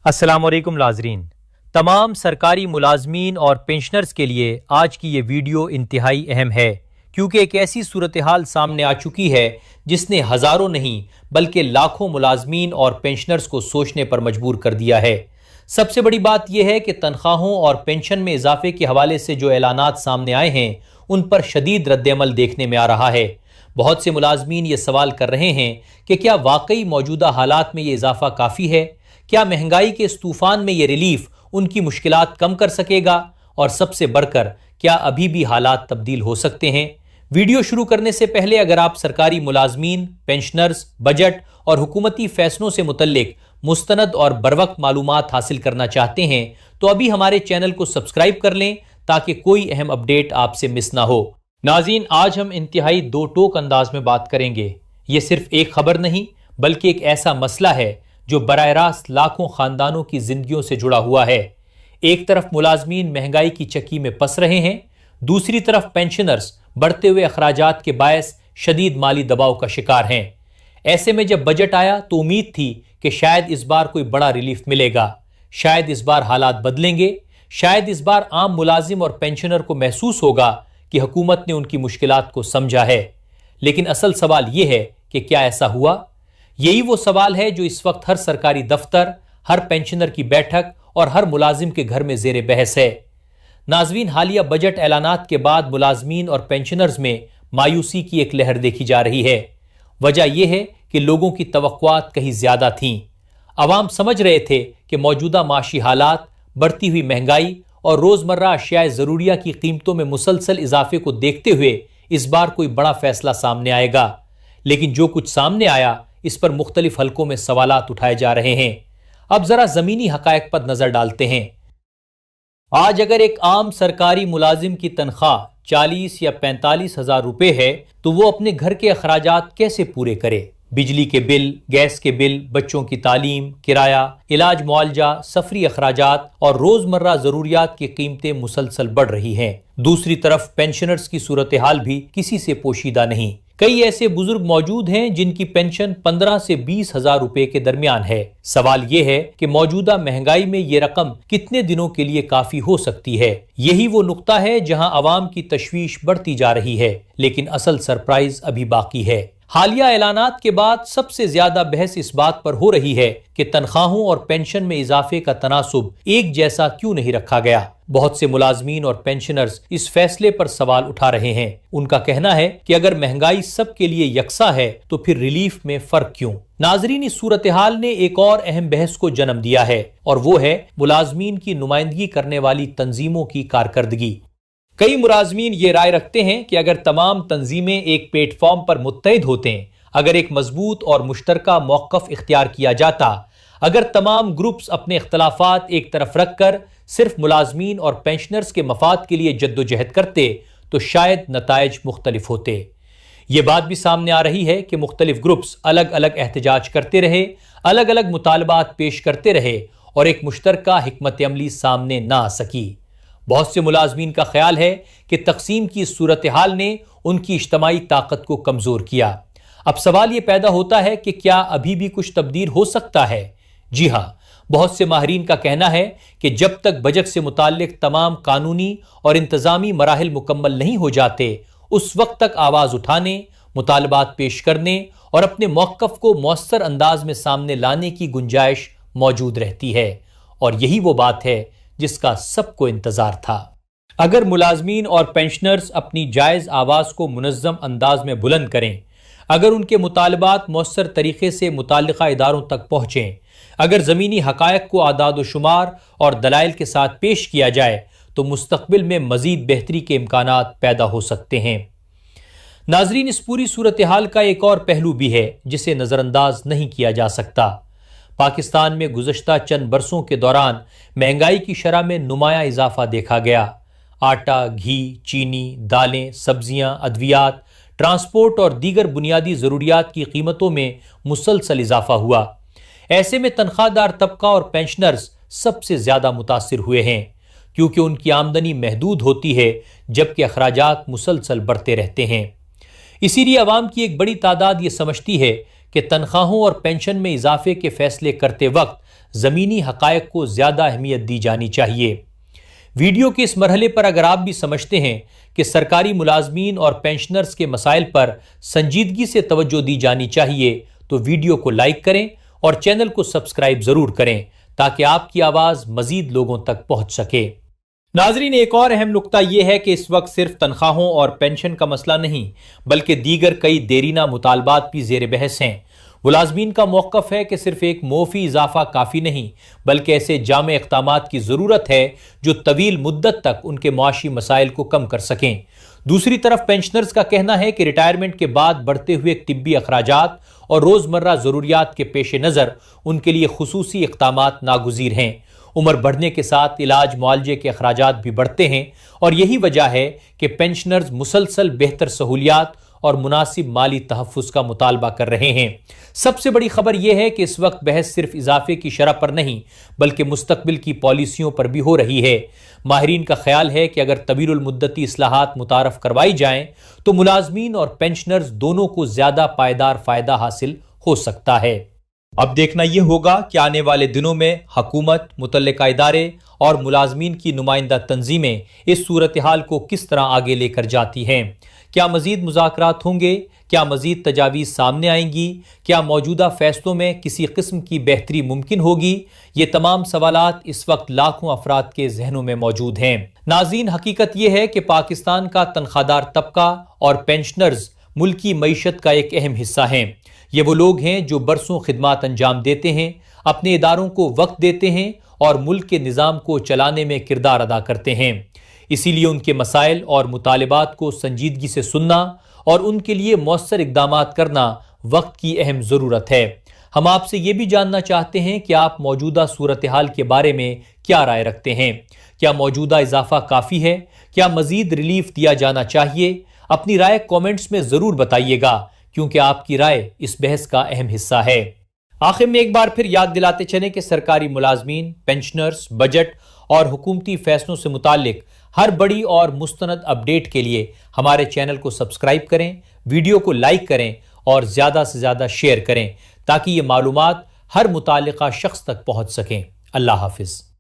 السلام علیکم ناظرین۔ تمام سرکاری ملازمین اور پینشنرز کے لیے آج کی یہ ویڈیو انتہائی اہم ہے، کیونکہ ایک ایسی صورتحال سامنے آ چکی ہے جس نے ہزاروں نہیں بلکہ لاکھوں ملازمین اور پینشنرز کو سوچنے پر مجبور کر دیا ہے۔ سب سے بڑی بات یہ ہے کہ تنخواہوں اور پینشن میں اضافے کے حوالے سے جو اعلانات سامنے آئے ہیں ان پر شدید رد عمل دیکھنے میں آ رہا ہے۔ بہت سے ملازمین یہ سوال کر رہے ہیں کہ کیا واقعی موجودہ حالات میں یہ اضافہ کافی ہے؟ کیا مہنگائی کے اس طوفان میں یہ ریلیف ان کی مشکلات کم کر سکے گا؟ اور سب سے بڑھ کر کیا ابھی بھی حالات تبدیل ہو سکتے ہیں؟ ویڈیو شروع کرنے سے پہلے اگر آپ سرکاری ملازمین، پینشنرز، بجٹ اور حکومتی فیصلوں سے متعلق مستند اور بروقت معلومات حاصل کرنا چاہتے ہیں تو ابھی ہمارے چینل کو سبسکرائب کر لیں تاکہ کوئی اہم اپڈیٹ آپ سے مس نہ ہو۔ ناظرین، آج ہم انتہائی دو ٹوک انداز میں بات کریں گے۔ یہ صرف ایک خبر نہیں بلکہ ایک ایسا مسئلہ ہے جو براہ راست لاکھوں خاندانوں کی زندگیوں سے جڑا ہوا ہے۔ ایک طرف ملازمین مہنگائی کی چکی میں پس رہے ہیں، دوسری طرف پینشنرز بڑھتے ہوئے اخراجات کے باعث شدید مالی دباؤ کا شکار ہیں۔ ایسے میں جب بجٹ آیا تو امید تھی کہ شاید اس بار کوئی بڑا ریلیف ملے گا، شاید اس بار حالات بدلیں گے، شاید اس بار عام ملازم اور پینشنر کو محسوس ہوگا کہ حکومت نے ان کی مشکلات کو سمجھا ہے۔ لیکن اصل سوال یہ ہے کہ کیا ایسا ہوا؟ یہی وہ سوال ہے جو اس وقت ہر سرکاری دفتر، ہر پینشنر کی بیٹھک اور ہر ملازم کے گھر میں زیر بحث ہے۔ ناظرین، حالیہ بجٹ اعلانات کے بعد ملازمین اور پینشنرز میں مایوسی کی ایک لہر دیکھی جا رہی ہے۔ وجہ یہ ہے کہ لوگوں کی توقعات کہیں زیادہ تھیں۔ عوام سمجھ رہے تھے کہ موجودہ معاشی حالات، بڑھتی ہوئی مہنگائی اور روزمرہ اشیاء ضروریہ کی قیمتوں میں مسلسل اضافے کو دیکھتے ہوئے اس بار کوئی بڑا فیصلہ سامنے آئے گا۔ لیکن جو کچھ سامنے آیا اس پر مختلف حلقوں میں سوالات اٹھائے جا رہے ہیں۔ اب ذرا زمینی حقائق پر نظر ڈالتے ہیں۔ آج اگر ایک عام سرکاری ملازم کی تنخواہ 40 یا 45 ہزار روپے ہے تو وہ اپنے گھر کے اخراجات کیسے پورے کرے؟ بجلی کے بل، گیس کے بل، بچوں کی تعلیم، کرایہ، علاج معالجہ، سفری اخراجات اور روزمرہ ضروریات کی قیمتیں مسلسل بڑھ رہی ہیں۔ دوسری طرف پینشنرز کی صورتحال بھی کسی سے پوشیدہ نہیں۔ کئی ایسے بزرگ موجود ہیں جن کی پینشن 15 سے 20 ہزار روپے کے درمیان ہے۔ سوال یہ ہے کہ موجودہ مہنگائی میں یہ رقم کتنے دنوں کے لیے کافی ہو سکتی ہے؟ یہی وہ نقطہ ہے جہاں عوام کی تشویش بڑھتی جا رہی ہے، لیکن اصل سرپرائز ابھی باقی ہے۔ حالیہ اعلانات کے بعد سب سے زیادہ بحث اس بات پر ہو رہی ہے کہ تنخواہوں اور پینشن میں اضافے کا تناسب ایک جیسا کیوں نہیں رکھا گیا۔ بہت سے ملازمین اور پینشنرز اس فیصلے پر سوال اٹھا رہے ہیں۔ ان کا کہنا ہے کہ اگر مہنگائی سب کے لیے یکساں ہے تو پھر ریلیف میں فرق کیوں؟ ناظرین، اس صورتحال نے ایک اور اہم بحث کو جنم دیا ہے اور وہ ہے ملازمین کی نمائندگی کرنے والی تنظیموں کی کارکردگی۔ کئی ملازمین یہ رائے رکھتے ہیں کہ اگر تمام تنظیمیں ایک پلیٹ فارم پر متحد ہوتے ہیں، اگر ایک مضبوط اور مشترکہ موقف اختیار کیا جاتا، اگر تمام گروپس اپنے اختلافات ایک طرف رکھ کر صرف ملازمین اور پینشنرز کے مفاد کے لیے جدوجہد کرتے تو شاید نتائج مختلف ہوتے۔ یہ بات بھی سامنے آ رہی ہے کہ مختلف گروپس الگ الگ احتجاج کرتے رہے، الگ الگ مطالبات پیش کرتے رہے اور ایک مشترکہ حکمت عملی سامنے نہ آ سکی۔ بہت سے ملازمین کا خیال ہے کہ تقسیم کی اس صورتحال نے ان کی اجتماعی طاقت کو کمزور کیا۔ اب سوال یہ پیدا ہوتا ہے کہ کیا ابھی بھی کچھ تبدیل ہو سکتا ہے؟ جی ہاں، بہت سے ماہرین کا کہنا ہے کہ جب تک بجٹ سے متعلق تمام قانونی اور انتظامی مراحل مکمل نہیں ہو جاتے، اس وقت تک آواز اٹھانے، مطالبات پیش کرنے اور اپنے موقف کو مؤثر انداز میں سامنے لانے کی گنجائش موجود رہتی ہے۔ اور یہی وہ بات ہے جس کا سب کو انتظار تھا۔ اگر ملازمین اور پینشنرز اپنی جائز آواز کو منظم انداز میں بلند کریں، اگر ان کے مطالبات مؤثر طریقے سے متعلقہ اداروں تک پہنچیں، اگر زمینی حقائق کو اعداد و شمار اور دلائل کے ساتھ پیش کیا جائے تو مستقبل میں مزید بہتری کے امکانات پیدا ہو سکتے ہیں۔ ناظرین، اس پوری صورتحال کا ایک اور پہلو بھی ہے جسے نظر انداز نہیں کیا جا سکتا۔ پاکستان میں گزشتہ چند برسوں کے دوران مہنگائی کی شرح میں نمایاں اضافہ دیکھا گیا۔ آٹا، گھی، چینی، دالیں، سبزیاں، ادویات، ٹرانسپورٹ اور دیگر بنیادی ضروریات کی قیمتوں میں مسلسل اضافہ ہوا۔ ایسے میں تنخواہ دار طبقہ اور پینشنرز سب سے زیادہ متاثر ہوئے ہیں، کیونکہ ان کی آمدنی محدود ہوتی ہے جبکہ اخراجات مسلسل بڑھتے رہتے ہیں۔ اسی لیے عوام کی ایک بڑی تعداد یہ سمجھتی ہے کہ تنخواہوں اور پینشن میں اضافے کے فیصلے کرتے وقت زمینی حقائق کو زیادہ اہمیت دی جانی چاہیے۔ ویڈیو کے اس مرحلے پر اگر آپ بھی سمجھتے ہیں کہ سرکاری ملازمین اور پینشنرز کے مسائل پر سنجیدگی سے توجہ دی جانی چاہیے تو ویڈیو کو لائک کریں اور چینل کو سبسکرائب ضرور کریں تاکہ آپ کی آواز مزید لوگوں تک پہنچ سکے۔ ناظرین، ایک اور اہم نکتہ یہ ہے کہ اس وقت صرف تنخواہوں اور پینشن کا مسئلہ نہیں بلکہ دیگر کئی دیرینہ مطالبات بھی زیر بحث ہیں۔ ملازمین کا موقف ہے کہ صرف ایک موفی اضافہ کافی نہیں بلکہ ایسے جامع اقدامات کی ضرورت ہے جو طویل مدت تک ان کے معاشی مسائل کو کم کر سکیں۔ دوسری طرف پینشنرز کا کہنا ہے کہ ریٹائرمنٹ کے بعد بڑھتے ہوئے طبی اخراجات اور روزمرہ ضروریات کے پیش نظر ان کے لیے خصوصی اقدامات ناگزیر ہیں۔ عمر بڑھنے کے ساتھ علاج معالجے کے اخراجات بھی بڑھتے ہیں اور یہی وجہ ہے کہ پینشنرز مسلسل بہتر سہولیات اور مناسب مالی تحفظ کا مطالبہ کر رہے ہیں۔ سب سے بڑی خبر یہ ہے کہ اس وقت بحث صرف اضافے کی شرح پر نہیں بلکہ مستقبل کی پالیسیوں پر بھی ہو رہی ہے۔ ماہرین کا خیال ہے کہ اگر طویل المدتی اصلاحات متعارف کروائی جائیں تو ملازمین اور پینشنرز دونوں کو زیادہ پائیدار فائدہ حاصل ہو سکتا ہے۔ اب دیکھنا یہ ہوگا کہ آنے والے دنوں میں حکومت، متعلقہ ادارے اور ملازمین کی نمائندہ تنظیمیں اس صورتحال کو کس طرح آگے لے کر جاتی ہیں۔ کیا مزید مذاکرات ہوں گے؟ کیا مزید تجاویز سامنے آئیں گی؟ کیا موجودہ فیصلوں میں کسی قسم کی بہتری ممکن ہوگی؟ یہ تمام سوالات اس وقت لاکھوں افراد کے ذہنوں میں موجود ہیں۔ ناظرین، حقیقت یہ ہے کہ پاکستان کا تنخواہ دار طبقہ اور پینشنرز ملکی معیشت کا ایک اہم حصہ ہیں۔ یہ وہ لوگ ہیں جو برسوں خدمات انجام دیتے ہیں، اپنے اداروں کو وقت دیتے ہیں اور ملک کے نظام کو چلانے میں کردار ادا کرتے ہیں۔ اسی لیے ان کے مسائل اور مطالبات کو سنجیدگی سے سننا اور ان کے لیے مؤثر اقدامات کرنا وقت کی اہم ضرورت ہے۔ ہم آپ سے یہ بھی جاننا چاہتے ہیں کہ آپ موجودہ صورتحال کے بارے میں کیا رائے رکھتے ہیں۔ کیا موجودہ اضافہ کافی ہے؟ کیا مزید ریلیف دیا جانا چاہیے؟ اپنی رائے کومنٹس میں ضرور بتائیے گا کیونکہ آپ کی رائے اس بحث کا اہم حصہ ہے۔ آخر میں ایک بار پھر یاد دلاتے چلیں کہ سرکاری ملازمین، پینشنرز، بجٹ اور حکومتی فیصلوں سے متعلق ہر بڑی اور مستند اپڈیٹ کے لیے ہمارے چینل کو سبسکرائب کریں، ویڈیو کو لائک کریں اور زیادہ سے زیادہ شیئر کریں تاکہ یہ معلومات ہر متعلقہ شخص تک پہنچ سکیں۔ اللہ حافظ۔